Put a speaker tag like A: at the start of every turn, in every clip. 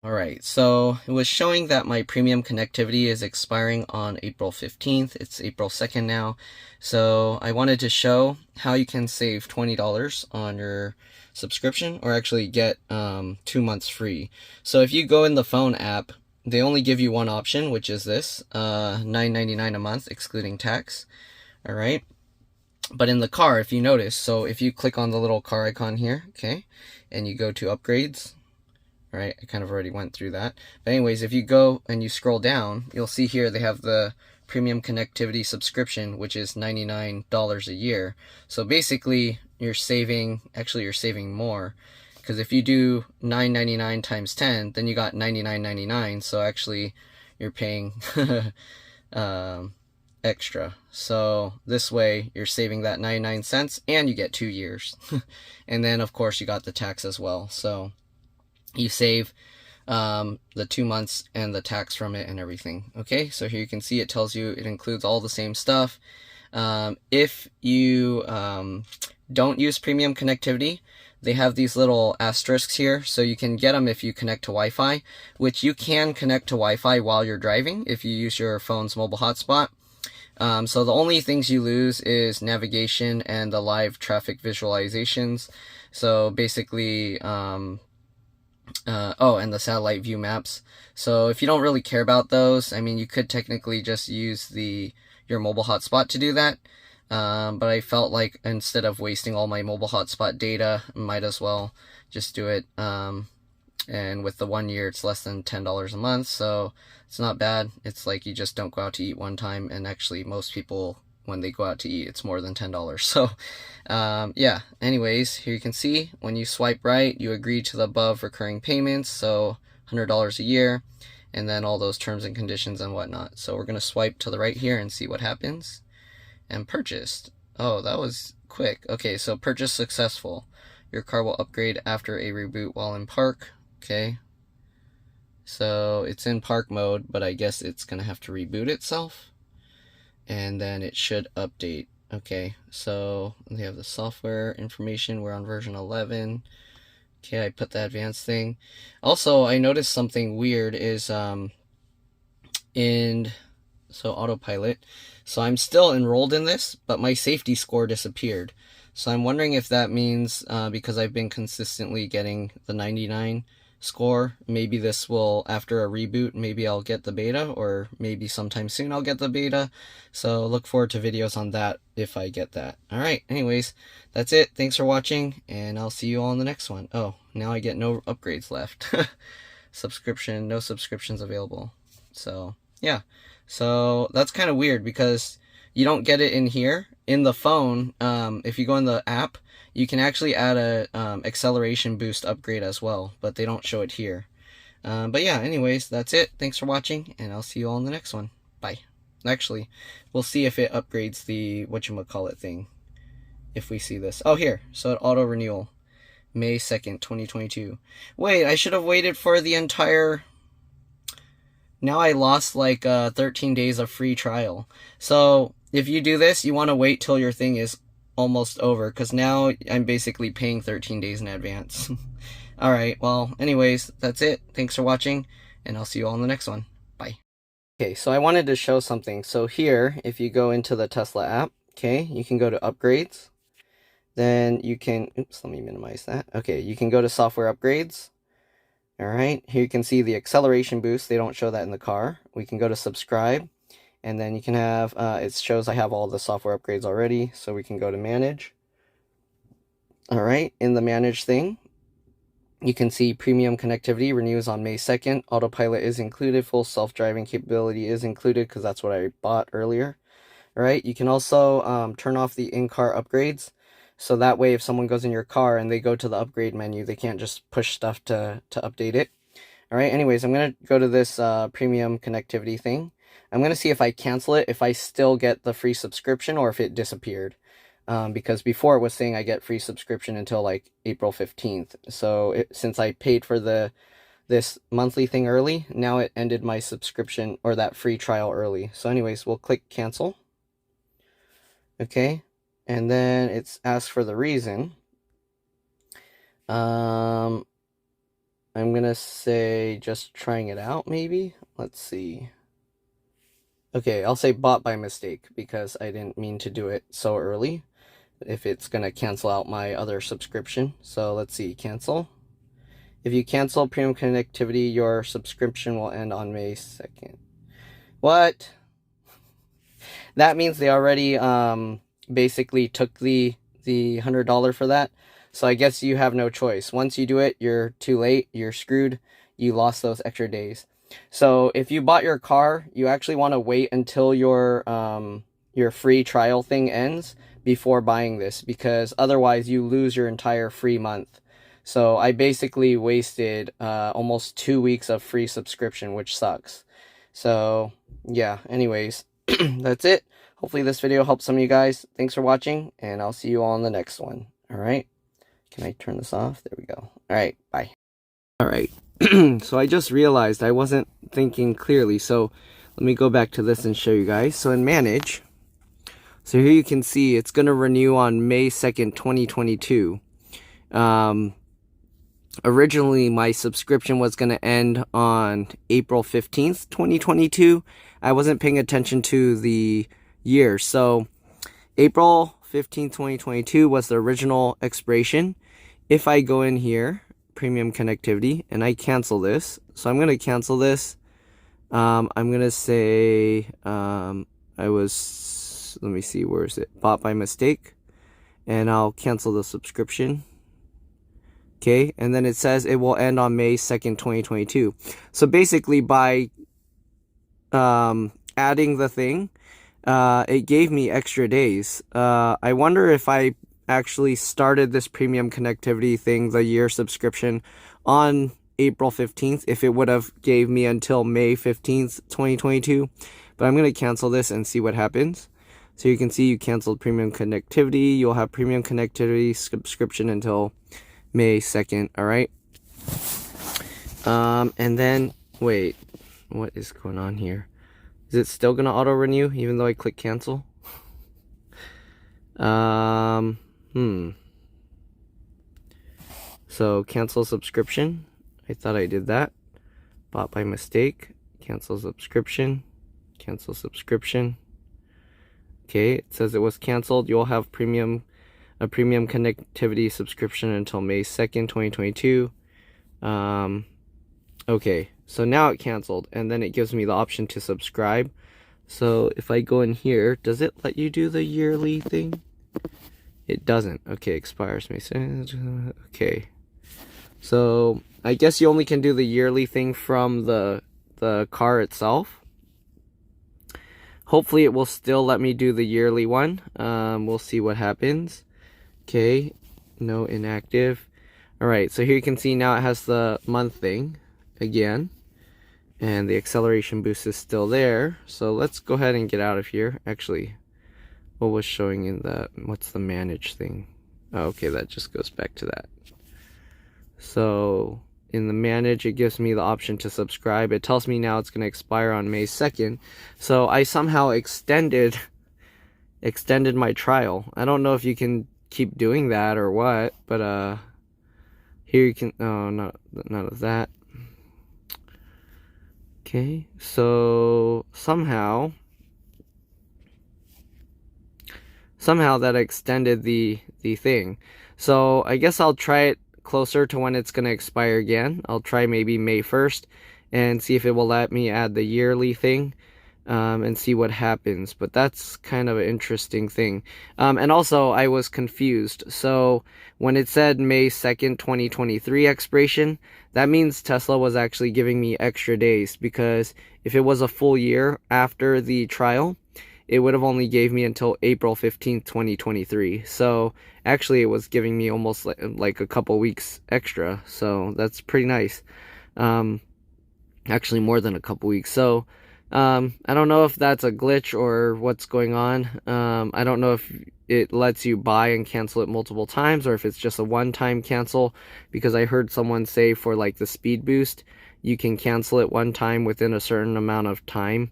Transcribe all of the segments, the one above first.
A: Alright, so it was showing that my premium connectivity is expiring on April 15th. It's April 2nd now. So I wanted to show how you can save $20 on your subscription, or actually get 2 months free. So if you go in the phone app, they only give you one option, which is this, $9.99 a month excluding tax. Alright. But in the car, if you notice, so if you click on the little car icon here, okay, and you go to upgrades, right? I kind of already went through that. But anyways, if you go and you scroll down, you'll see here they have the premium connectivity subscription, which is $99 a year. So basically, you're saving more, because if you do $9.99 times 10, then you got $99.99. So actually, you're paying extra. So this way, you're saving that 99 cents, and you get 2 years. And then, of course, you got the tax as well. So you save the 2 months and the tax from it and everything. Okay, so here you can see it tells you it includes all the same stuff. If you don't use premium connectivity, they have these little asterisks here, so you can get them if you connect to Wi-Fi, which you can connect to Wi-Fi while you're driving if you use your phone's mobile hotspot. So the only things you lose is navigation and the live traffic visualizations. So basically, and the satellite view maps. So if you don't really care about those, I mean, you could technically just use your mobile hotspot to do that. But I felt like instead of wasting all my mobile hotspot data, I might as well just do it. And with the 1 year, it's less than $10 a month, so it's not bad. It's like you just don't go out to eat one time, and actually most people, when they go out to eat, it's more than $10. So yeah, anyways, here you can see when you swipe right, you agree to the above recurring payments, so $100 a year, and then all those terms and conditions and whatnot. So we're going to swipe to the right here and see what happens. And purchased. Oh, that was quick. Okay, so purchase successful. Your car will upgrade after a reboot while in park. Okay, so it's in park mode, but I guess it's gonna have to reboot itself, and then it should update. Okay, so they have the software information. We're on version 11. Okay, I put the advanced thing. Also, I noticed something weird is so autopilot. So I'm still enrolled in this, but my safety score disappeared. So I'm wondering if that means because I've been consistently getting the 99 score, maybe this will, after a reboot, maybe I'll get the beta, or maybe sometime soon I'll get the beta. So look forward to videos on that if I get that. Alright, anyways, that's it. Thanks for watching, and I'll see you all in the next one. Oh, now I get no upgrades left. No subscriptions available. So yeah, so that's kind of weird because you don't get it in here. In the phone, if you go in the app, you can actually add a acceleration boost upgrade as well, but they don't show it here. But yeah, anyways, that's it. Thanks for watching, and I'll see you all in the next one. Bye. Actually, we'll see if it upgrades the whatchamacallit thing. If we see this. Oh, here. So it auto renewal. May 2nd, 2022. Wait, I should have waited for the entire... Now I lost like 13 days of free trial. So if you do this, you want to wait till your thing is almost over, because now I'm basically paying 13 days in advance. Alright, well, anyways, that's it. Thanks for watching, and I'll see you all in the next one. Bye. Okay, so I wanted to show something. So here, if you go into the Tesla app, okay, you can go to upgrades. Then you can, oops, let me minimize that. Okay, you can go to software upgrades. Alright, here you can see the acceleration boost. They don't show that in the car. We can go to subscribe, and then you can have, it shows I have all the software upgrades already, so we can go to manage. Alright, in the manage thing, you can see premium connectivity renews on May 2nd. Autopilot is included. Full self-driving capability is included because that's what I bought earlier. Alright, you can also turn off the in-car upgrades. So that way, if someone goes in your car and they go to the upgrade menu, they can't just push stuff to update it. Alright, anyways, I'm going to go to this premium connectivity thing. I'm going to see if I cancel it, if I still get the free subscription, or if it disappeared. Because before it was saying I get free subscription until like April 15th. So since I paid for this monthly thing early, now it ended my subscription, or that free trial, early. So anyways, we'll click cancel. Okay. And then it's asked for the reason. I'm gonna say just trying it out, maybe. Let's see. Okay, I'll say bought by mistake because I didn't mean to do it so early. If it's gonna cancel out my other subscription. So let's see, cancel. If you cancel premium connectivity, your subscription will end on May 2nd. What? That means they already basically took the $100 for that. So I guess you have no choice. Once you do it, you're too late. You're screwed. You lost those extra days. So if you bought your car, you actually want to wait until your free trial thing ends before buying this, because otherwise you lose your entire free month. So I basically wasted almost 2 weeks of free subscription, which sucks. So yeah, anyways, that's it. Hopefully this video helps some of you guys. Thanks for watching, and I'll see you all in the next one. All right. Can I turn this off? There we go. All right. Bye. All right. So I just realized I wasn't thinking clearly. So let me go back to this and show you guys. So in Manage, so here you can see it's going to renew on May 2nd, 2022. Originally, my subscription was going to end on April 15th, 2022. I wasn't paying attention to the year. So April 15th, 2022 was the original expiration. If I go in here, premium connectivity, and I cancel this. So I'm going to cancel this. I'm going to say let me see, where is it? Bought by mistake. And I'll cancel the subscription. Okay, and then it says it will end on May 2nd, 2022. So basically by adding the thing, it gave me extra days. I wonder if I actually started this premium connectivity thing, the year subscription, on April 15th, if it would have gave me until May 15th, 2022. But I'm going to cancel this and see what happens. So you can see you canceled premium connectivity. You'll have premium connectivity subscription until May 2nd, all right? And then, wait, what is going on here? Is it still going to auto-renew even though I click cancel? So, cancel subscription. I thought I did that. Bought by mistake. Cancel subscription. Cancel subscription. Okay, it says it was canceled. You'll have a premium connectivity subscription until May 2nd, 2022. Okay, so now it canceled, and then it gives me the option to subscribe. So if I go in here, does it let you do the yearly thing? It doesn't. Okay, expires May 2nd. Okay, so I guess you only can do the yearly thing from the car itself. Hopefully it will still let me do the yearly one. We'll see what happens. Okay, no inactive. Alright, so here you can see now it has the month thing again. And the acceleration boost is still there. So let's go ahead and get out of here. Actually, what was showing in the, what's the manage thing? Oh, okay, that just goes back to that. So in the manage, it gives me the option to subscribe. It tells me now it's going to expire on May 2nd. So I somehow extended my trial. I don't know if you can keep doing that or what, but here you can, oh, none of that. Okay, so somehow that extended the thing. So I guess I'll try it closer to when it's going to expire again. I'll try maybe May 1st and see if it will let me add the yearly thing. And see what happens. But that's kind of an interesting thing. And also, I was confused. So when it said May 2nd, 2023 expiration, that means Tesla was actually giving me extra days, because if it was a full year after the trial, it would have only gave me until April 15th, 2023. So actually it was giving me almost like a couple weeks extra. So that's pretty nice. Actually more than a couple weeks. So I don't know if that's a glitch or what's going on. I don't know if it lets you buy and cancel it multiple times, or if it's just a one-time cancel, because I heard someone say for like the speed boost, you can cancel it one time within a certain amount of time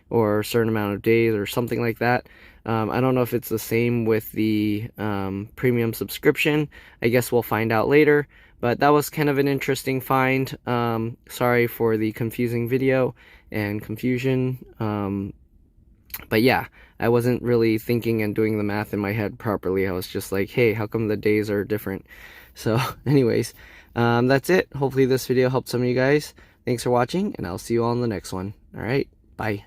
A: or a certain amount of days or something like that. I don't know if it's the same with the premium subscription. I guess we'll find out later. But that was kind of an interesting find. Sorry for the confusing video and confusion. But yeah, I wasn't really thinking and doing the math in my head properly. I was just like, hey, how come the days are different? So anyways, that's it. Hopefully this video helped some of you guys. Thanks for watching, and I'll see you all in the next one. All right, bye.